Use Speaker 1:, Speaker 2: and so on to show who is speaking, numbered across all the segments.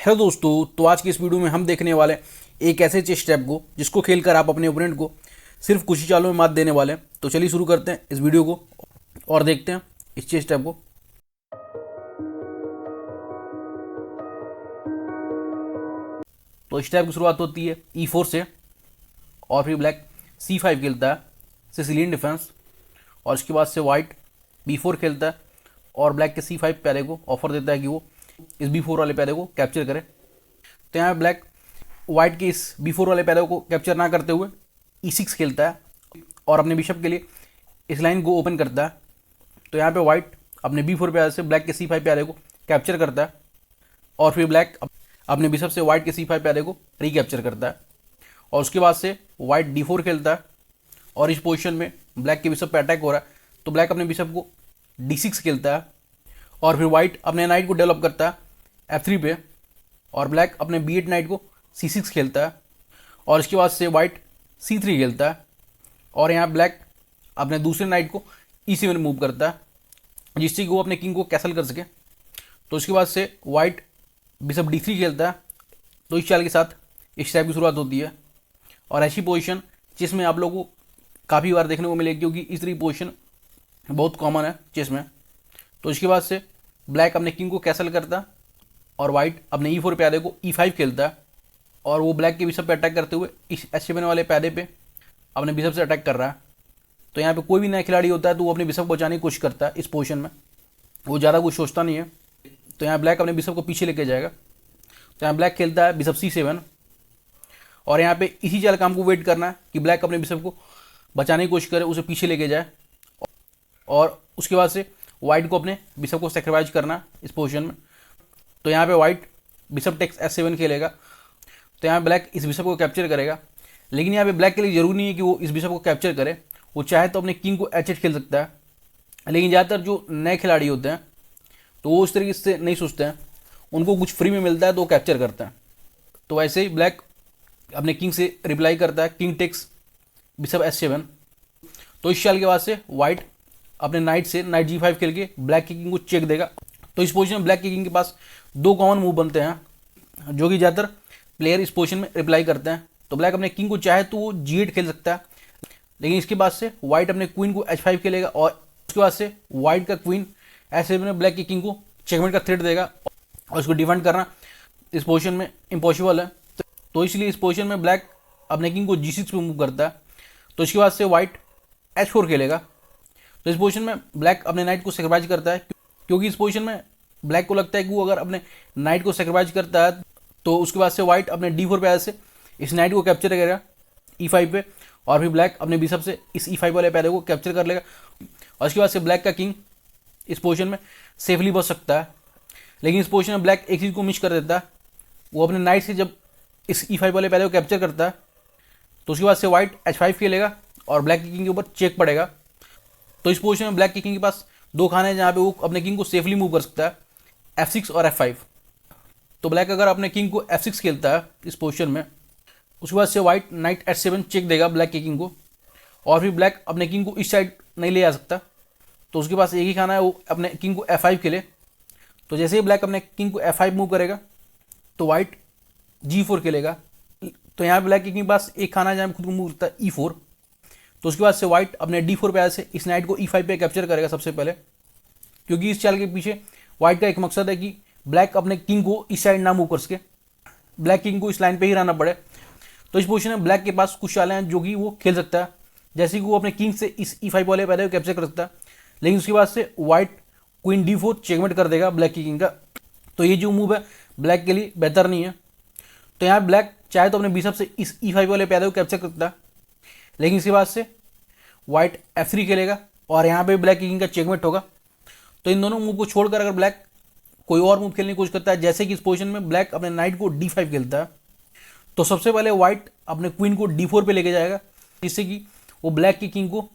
Speaker 1: Hello दोस्तों, तो आज की इस वीडियो में हम देखने वाले हैं एक ऐसे चेस स्टेप को जिसको खेलकर आप अपने ओपोनेंट को सिर्फ कुछ ही चालों में मात देने वाले हैं। तो चलिए शुरू करते हैं इस वीडियो को और देखते हैं इस चेस स्टेप को। तो स्टेप की शुरुआत होती है E4 से और फिर ब्लैक C5 खेलता है सिसिलियन डिफेंस, और इसके बाद से वाइट B4 खेलता है और ब्लैक के C5 प्यादे को ऑफर देता है कि वो इस B4 वाले प्यादे को कैप्चर करे। तो यहाँ ब्लैक वाइट के इस B4 वाले प्यादे को कैप्चर ना करते हुए E6 खेलता है और अपने बिशप के लिए इस लाइन को ओपन करता है। तो यहाँ पे वाइट अपने B4 प्यादे से ब्लैक के C5 प्यादे को कैप्चर करता है और फिर ब्लैक अपने बिशप से वाइट के C5 प्यादे को रिकैप्चर करता है, और उसके बाद से वाइट D4 खेलता है और इस पोजीशन में ब्लैक के बिशप पे अटैक हो रहा है। तो ब्लैक अपने बिशप को D6 खेलता है और फिर वाइट अपने नाइट को डेवलप करता है F3 पे, और ब्लैक अपने B8 नाइट को C6 खेलता है और इसके बाद से वाइट C3 खेलता है, और यहाँ ब्लैक अपने दूसरे नाइट को E7 मूव करता है जिससे कि वो अपने किंग को कैसल कर सके। तो उसके बाद से वाइट बिशप D3 खेलता है। तो इस चाल के साथ इस टाइप की शुरुआत होती है, और ऐसी पोजीशन चेस में आप लोगों को काफ़ी बार देखने को मिलेगी क्योंकि इस तरह की पोजीशन बहुत कॉमन है चेस में। तो इसके बाद से ब्लैक अपने किंग को कैसल करता है और वाइट अपने E4 प्यादे को E5 खेलता है, और वो ब्लैक के बिशप पे अटैक करते हुए इस H7 वाले प्यादे पे अपने बिशप से अटैक कर रहा है। तो यहाँ पे कोई भी नया खिलाड़ी होता है तो वो अपने बिशप को बचाने की कोशिश करता है इस पोजीशन में, वो ज़्यादा कुछ सोचता नहीं है। तो यहाँ ब्लैक अपने बिशप को पीछे लेके जाएगा। तो यहाँ ब्लैक खेलता है बिशप C7, और यहाँ पे इसी चाल काम को वेट करना है कि ब्लैक अपने बिशप को बचाने की कोशिश करे, उसे पीछे लेके जाए, और उसके बाद से वाइट को अपने बिशप को सेक्रीफाइस करना है इस पोजीशन में। तो यहाँ पे वाइट बिशप टेक्स H7 खेलेगा। तो यहाँ ब्लैक इस बिशप को कैप्चर करेगा, लेकिन यहाँ पे ब्लैक के लिए जरूरी नहीं है कि वो इस बिशप को कैप्चर करे, वो चाहे तो अपने किंग को H8 खेल सकता है। लेकिन ज़्यादातर जो नए खिलाड़ी होते हैं तो वो इस तरीके से नहीं सोचते हैं, उनको कुछ फ्री में मिलता है तो वो कैप्चर करते हैं। तो वैसे ही ब्लैक अपने किंग से रिप्लाई करता है किंग टेक्स बिशप H7। तो इस चाल के बाद से वाइट अपने नाइट से नाइट G5 खेल के ब्लैक की किंग को चेक देगा। तो इस पोजीशन में ब्लैक की किंग के पास दो कॉमन मूव बनते हैं जो कि ज़्यादातर प्लेयर इस पोजीशन में रिप्लाई करते हैं। तो ब्लैक अपने किंग को चाहे तो वो G8 खेल सकता है, लेकिन इसके बाद से वाइट अपने क्वीन को H5 खेलेगा, और उसके बाद से वाइट का क्वीन H7 में ब्लैक की किंग को चेकमेट का थ्रेट देगा, और उसको डिफेंड करना इस पोजीशन में इम्पॉसिबल है। तो इसलिए इस पोजीशन में ब्लैक अपने किंग को G6 पे मूव करता है। तो इसके बाद से वाइट H4 खेलेगा। तो इस पोजीशन में ब्लैक अपने नाइट को सेक्रीफाइस करता है, क्योंकि इस पोजीशन में ब्लैक को लगता है कि वो अगर अपने नाइट को सेक्रीफाइस करता है तो उसके बाद से वाइट अपने D4 प्यादे से इस नाइट को कैप्चर करेगा E5 पे, और फिर ब्लैक अपने बिशप से इस E5 वाले प्यादे को कैप्चर कर लेगा, और इसके बाद से ब्लैक का किंग इस पोजीशन में सेफली बच सकता है। लेकिन इस पोजीशन में ब्लैक एक चीज़ को मिस कर देता है, वो अपने नाइट से जब इस E5 वाले प्यादे को कैप्चर करता है तो उसके बाद से वाइट H5 खेलेगा और ब्लैक की किंग के ऊपर चेक पड़ेगा। तो इस पोजीशन में ब्लैक की किंग के पास दो खाने हैं जहाँ पे वो अपने किंग को सेफली मूव कर सकता है F6 और F5। तो ब्लैक अगर अपने किंग को F6 खेलता है इस पोजीशन में, उसके बाद से वाइट नाइट H7 चेक देगा ब्लैक की किंग को, और फिर ब्लैक अपने किंग को इस साइड नहीं ले आ सकता, तो उसके पास एक ही खाना है, वो अपने किंग को F5 खेले। तो जैसे ही ब्लैक अपने किंग को F5 मूव करेगा तो वाइट G4 खेलेगा। तो यहाँ ब्लैक की किंग के पास एक खाना है जहाँ खुद को मूव करता है E4। तो उसके बाद से वाइट अपने D4 प्यादे से इस नाइट को E5 पे कैप्चर करेगा सबसे पहले, क्योंकि इस चाल के पीछे वाइट का एक मकसद है कि ब्लैक अपने किंग को इस साइड ना मूव कर सके, ब्लैक किंग को इस लाइन पे ही रहना पड़े। तो इस पोजीशन में ब्लैक के पास कुछ चालें हैं जो कि वो खेल सकता है, जैसे कि वो अपने किंग से इस E5 वाले प्यादे को कैप्चर कर सकता है, लेकिन उसके बाद से वाइट क्वीन D4 चेकमेट कर देगा ब्लैक की किंग का। तो ये जो मूव है ब्लैक के लिए बेहतर नहीं है। तो यहाँ ब्लैक चाहे तो अपने बिशप से इस E5 वाले प्यादे को कैप्चर करता है, लेकिन इसके बाद से वाइट F3 खेलेगा और यहाँ पे ब्लैक की किंग का चेकमेट होगा। तो इन दोनों मूव को छोड़कर अगर ब्लैक कोई और मूव खेलने की कोशिश करता है, जैसे कि इस पोजीशन में ब्लैक अपने नाइट को D5 खेलता है, तो सबसे पहले वाइट अपने क्वीन को D4 पे लेके जाएगा, जिससे कि वो ब्लैक की किंग को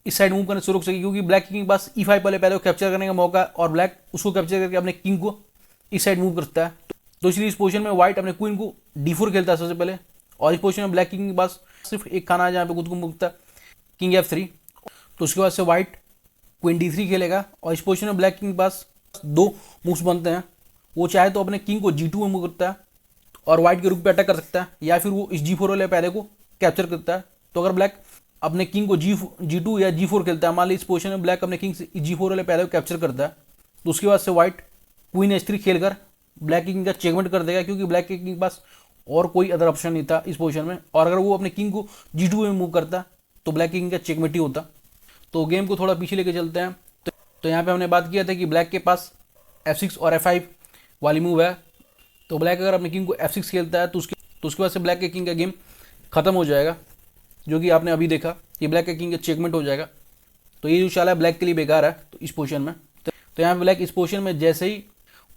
Speaker 1: इस साइड मूव करने से रोक सके, क्योंकि ब्लैक की किंग के पास E5 वाले प्यादे को कैप्चर करने का मौका है और ब्लैक उसको कैप्चर करके अपने किंग को इस साइड मूव करता है। तो इसलिए इस पोजीशन में वाइट अपने क्वीन को D4 खेलता है सबसे पहले, और इस पोजीशन में ब्लैक किंग के पास सिर्फ एक खाना है जहाँ पे खुद को मूव करता है किंग F3। तो उसके बाद से वाइट क्वीन D3 खेलेगा, और इस पोजीशन में ब्लैक किंग के पास दो मूव्स बनते हैं, वो चाहे तो अपने किंग को G2 में मूव करता है और वाइट के रुक पे अटैक कर सकता है, या फिर वो इस G4 वाले पहले को कैप्चर करता है। तो अगर ब्लैक अपने किंग को G2 या G4 खेलता है, मान ली इस पोजीशन में ब्लैक अपने किंग से G4 वाले पहले को कैप्चर करता है, तो उसके बाद से वाइट क्वीन H3 खेलकर ब्लैक की किंग का चेकमेट कर देगा, क्योंकि ब्लैक के किंग के पास और कोई अदर ऑप्शन नहीं था इस पोजीशन में। और अगर वो अपने किंग को G2 में मूव करता तो ब्लैक की किंग का चेकमेट ही होता। तो गेम को थोड़ा पीछे लेके चलते हैं। तो यहाँ पे हमने बात किया था कि ब्लैक के पास F6 और F5 वाली मूव है। तो ब्लैक अगर अपने किंग को F6 खेलता है तो उसके बाद से ब्लैक के किंग का गेम खत्म हो जाएगा, जो कि आपने अभी देखा कि ब्लैक के किंग का चेकमेट हो जाएगा। तो ये जो चाल है ब्लैक के लिए बेकार है तो इस पोजीशन में। तो यहाँ पे ब्लैक इस पोजीशन में जैसे ही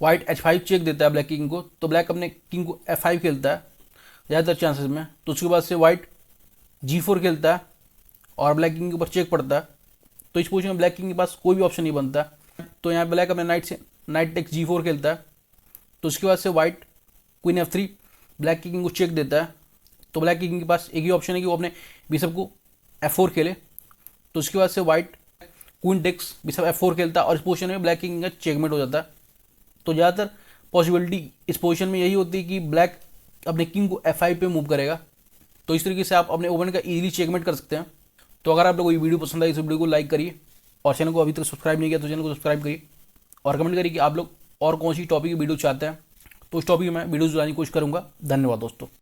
Speaker 1: वाइट H5 चेक देता है ब्लैक की किंग को, तो ब्लैक अपने किंग को F5 खेलता है ज़्यादातर चांसेस में। तो उसके बाद से वाइट G4 खेलता है और ब्लैक किंग के ऊपर चेक पड़ता है। तो इस पोजीशन में ब्लैक किंग के पास कोई भी ऑप्शन नहीं बनता। तो यहाँ ब्लैक अपने नाइट टेक्स G4 खेलता है। तो उसके बाद से वाइट क्वीन F3 ब्लैक की किंग को चेक देता है। तो ब्लैक की किंग के पास एक ही ऑप्शन है कि वो अपने बिशप को F4 खेले। तो उसके बाद से white queen takes bishop F4 खेलता है और इस पोजीशन में ब्लैक की किंग का चेकमेट हो जाता है। तो ज़्यादातर पॉसिबिलिटी इस पोजीशन में यही होती है कि ब्लैक अपने किंग को F5 पे मूव करेगा। तो इस तरीके से आप अपने ओपोनेंट का इजीली चेकमेट कर सकते हैं। तो अगर आप लोगों को ये वीडियो पसंद आई, इस वीडियो को लाइक करिए और चैनल को अभी तक सब्सक्राइब नहीं किया तो चैनल को सब्सक्राइब करिए और कमेंट करिए कि आप लोग और कौन सी टॉपिक की वीडियो चाहते हैं। तो उस टॉपिक में वीडियोज़ लाने की कोशिश करूँगा। धन्यवाद दोस्तों।